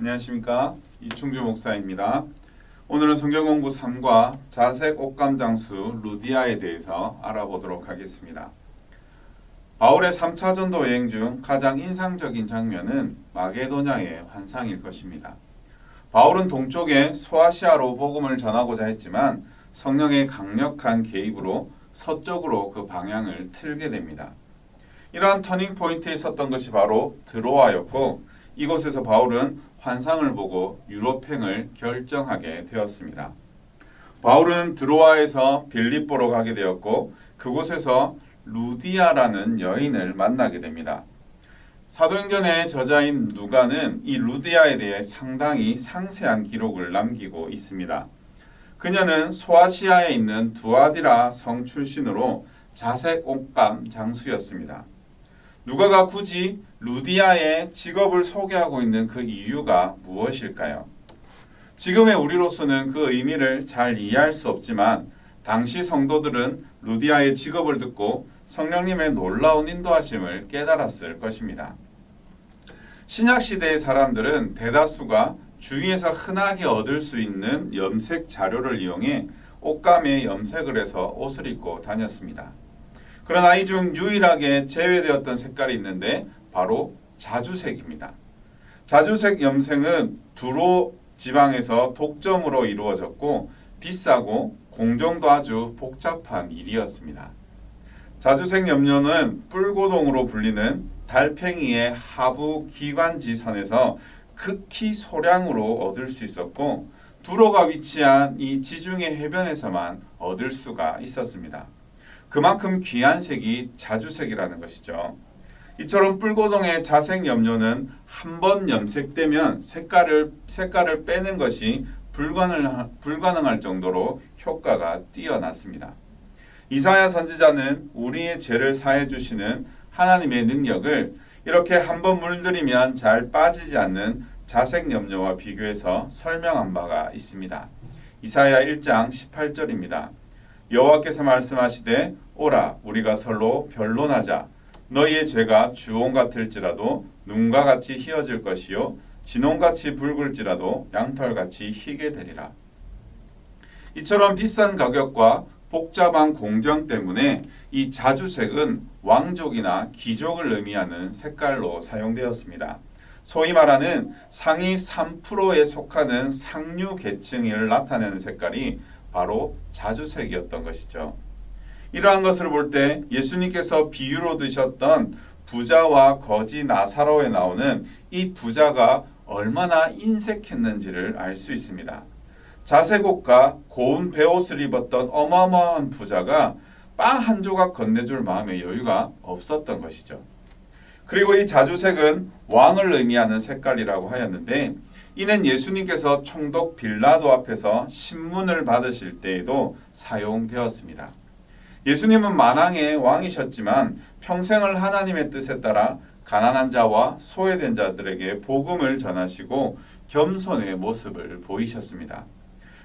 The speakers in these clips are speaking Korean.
안녕하십니까, 이충주 목사입니다. 오늘은 성경공부 3과 자색 옷감장수 루디아에 대해서 알아보도록 하겠습니다. 바울의 3차 전도 여행 중 가장 인상적인 장면은 마게도냐의 환상일 것입니다. 바울은 동쪽의 소아시아로 복음을 전하고자 했지만 성령의 강력한 개입으로 서쪽으로 그 방향을 틀게 됩니다. 이러한 터닝 포인트에 있었던 것이 바로 드로아였고, 이곳에서 바울은 환상을 보고 유럽행을 결정하게 되었습니다. 바울은 드로아에서 빌립보로 가게 되었고, 그곳에서 루디아라는 여인을 만나게 됩니다. 사도행전의 저자인 누가는 이 루디아에 대해 상당히 상세한 기록을 남기고 있습니다. 그녀는 소아시아에 있는 두아디라 성 출신으로 자색 옷감 장수였습니다. 누가가 굳이 루디아의 직업을 소개하고 있는 그 이유가 무엇일까요? 지금의 우리로서는 그 의미를 잘 이해할 수 없지만 당시 성도들은 루디아의 직업을 듣고 성령님의 놀라운 인도하심을 깨달았을 것입니다. 신약시대의 사람들은 대다수가 주위에서 흔하게 얻을 수 있는 염색 자료를 이용해 옷감에 염색을 해서 옷을 입고 다녔습니다. 그러나 이 중 유일하게 제외되었던 색깔이 있는데 바로 자주색입니다. 자주색 염색은 두로 지방에서 독점으로 이루어졌고 비싸고 공정도 아주 복잡한 일이었습니다. 자주색 염료는 뿔고동으로 불리는 달팽이의 하부 기관지선에서 극히 소량으로 얻을 수 있었고, 두로가 위치한 이 지중해 해변에서만 얻을 수가 있었습니다. 그만큼 귀한 색이 자주색이라는 것이죠. 이처럼 뿔고동의 자색 염료는 한 번 염색되면 색깔을 빼는 것이 불가능할 정도로 효과가 뛰어났습니다. 이사야 선지자는 우리의 죄를 사해 주시는 하나님의 능력을 이렇게 한 번 물들이면 잘 빠지지 않는 자색 염료와 비교해서 설명한 바가 있습니다. 이사야 1장 18절입니다. 여호와께서 말씀하시되 오라 우리가 서로 변론하자. 너희의 죄가 주홍 같을지라도 눈과 같이 희어질 것이요 진홍같이 붉을지라도 양털같이 희게 되리라. 이처럼 비싼 가격과 복잡한 공정 때문에 이 자주색은 왕족이나 귀족을 의미하는 색깔로 사용되었습니다. 소위 말하는 상위 3%에 속하는 상류 계층을 나타내는 색깔이 바로 자주색이었던 것이죠. 이러한 것을 볼 때 예수님께서 비유로 드셨던 부자와 거지 나사로에 나오는 이 부자가 얼마나 인색했는지를 알 수 있습니다. 자색 옷과 고운 베옷을 입었던 어마어마한 부자가 빵 한 조각 건네줄 마음의 여유가 없었던 것이죠. 그리고 이 자주색은 왕을 의미하는 색깔이라고 하였는데, 이는 예수님께서 총독 빌라도 앞에서 신문을 받으실 때에도 사용되었습니다. 예수님은 만왕의 왕이셨지만 평생을 하나님의 뜻에 따라 가난한 자와 소외된 자들에게 복음을 전하시고 겸손의 모습을 보이셨습니다.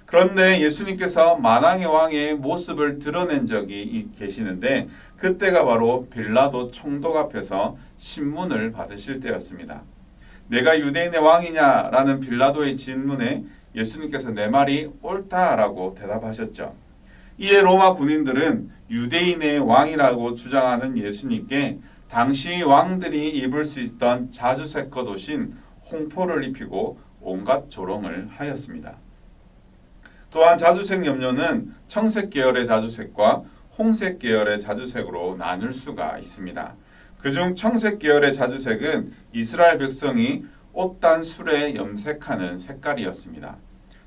그런데 예수님께서 만왕의 왕의 모습을 드러낸 적이 계시는데, 그때가 바로 빌라도 총독 앞에서 신문을 받으실 때였습니다. 내가 유대인의 왕이냐라는 빌라도의 질문에 예수님께서 내 말이 옳다라고 대답하셨죠. 이에 로마 군인들은 유대인의 왕이라고 주장하는 예수님께 당시 왕들이 입을 수 있던 자주색 겉옷인 홍포를 입히고 온갖 조롱을 하였습니다. 또한 자주색 염료는 청색 계열의 자주색과 홍색 계열의 자주색으로 나눌 수가 있습니다. 그중 청색 계열의 자주색은 이스라엘 백성이 옷단 술에 염색하는 색깔이었습니다.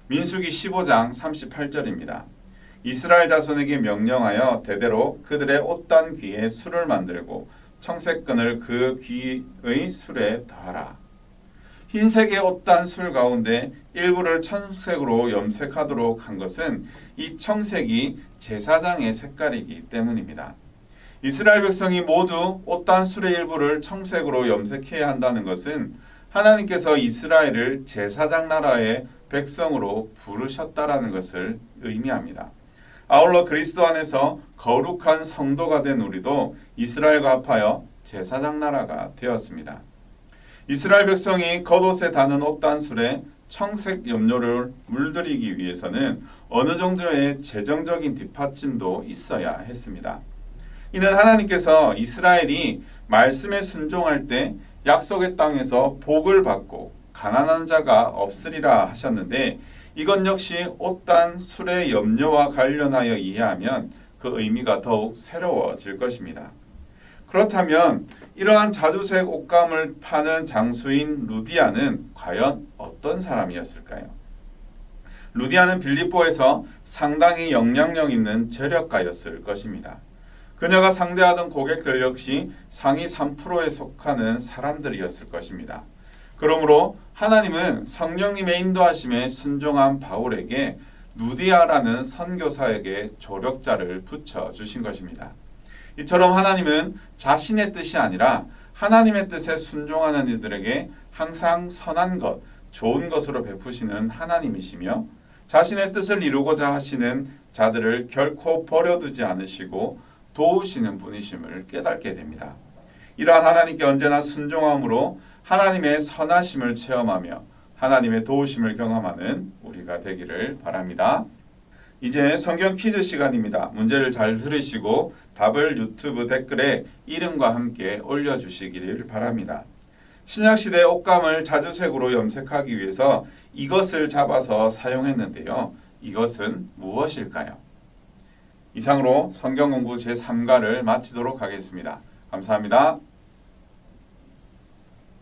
민수기 15장 38절입니다. 이스라엘 자손에게 명령하여 대대로 그들의 옷단 귀에 술을 만들고 청색끈을 그 귀의 술에 더하라. 흰색의 옷단 술 가운데 일부를 청색으로 염색하도록 한 것은 이 청색이 제사장의 색깔이기 때문입니다. 이스라엘 백성이 모두 옷단 술의 일부를 청색으로 염색해야 한다는 것은 하나님께서 이스라엘을 제사장 나라의 백성으로 부르셨다라는 것을 의미합니다. 아울러 그리스도 안에서 거룩한 성도가 된 우리도 이스라엘과 합하여 제사장 나라가 되었습니다. 이스라엘 백성이 겉옷에 다는 옷단술에 청색 염료를 물들이기 위해서는 어느 정도의 재정적인 뒷받침도 있어야 했습니다. 이는 하나님께서 이스라엘이 말씀에 순종할 때 약속의 땅에서 복을 받고 가난한 자가 없으리라 하셨는데, 이것 역시 옷단 술의 염료와 관련하여 이해하면 그 의미가 더욱 새로워질 것입니다. 그렇다면 이러한 자주색 옷감을 파는 장수인 루디아는 과연 어떤 사람이었을까요? 루디아는 빌립보에서 상당히 영향력 있는 재력가였을 것입니다. 그녀가 상대하던 고객들 역시 상위 3%에 속하는 사람들이었을 것입니다. 그러므로 하나님은 성령님의 인도하심에 순종한 바울에게 루디아라는 선교사에게 조력자를 붙여주신 것입니다. 이처럼 하나님은 자신의 뜻이 아니라 하나님의 뜻에 순종하는 이들에게 항상 선한 것, 좋은 것으로 베푸시는 하나님이시며, 자신의 뜻을 이루고자 하시는 자들을 결코 버려두지 않으시고 도우시는 분이심을 깨닫게 됩니다. 이러한 하나님께 언제나 순종함으로 하나님의 선하심을 체험하며 하나님의 도우심을 경험하는 우리가 되기를 바랍니다. 이제 성경 퀴즈 시간입니다. 문제를 잘 들으시고 답을 유튜브 댓글에 이름과 함께 올려주시기를 바랍니다. 신약시대 옷감을 자주색으로 염색하기 위해서 이것을 잡아서 사용했는데요. 이것은 무엇일까요? 이상으로 성경공부 제3과를 마치도록 하겠습니다. 감사합니다.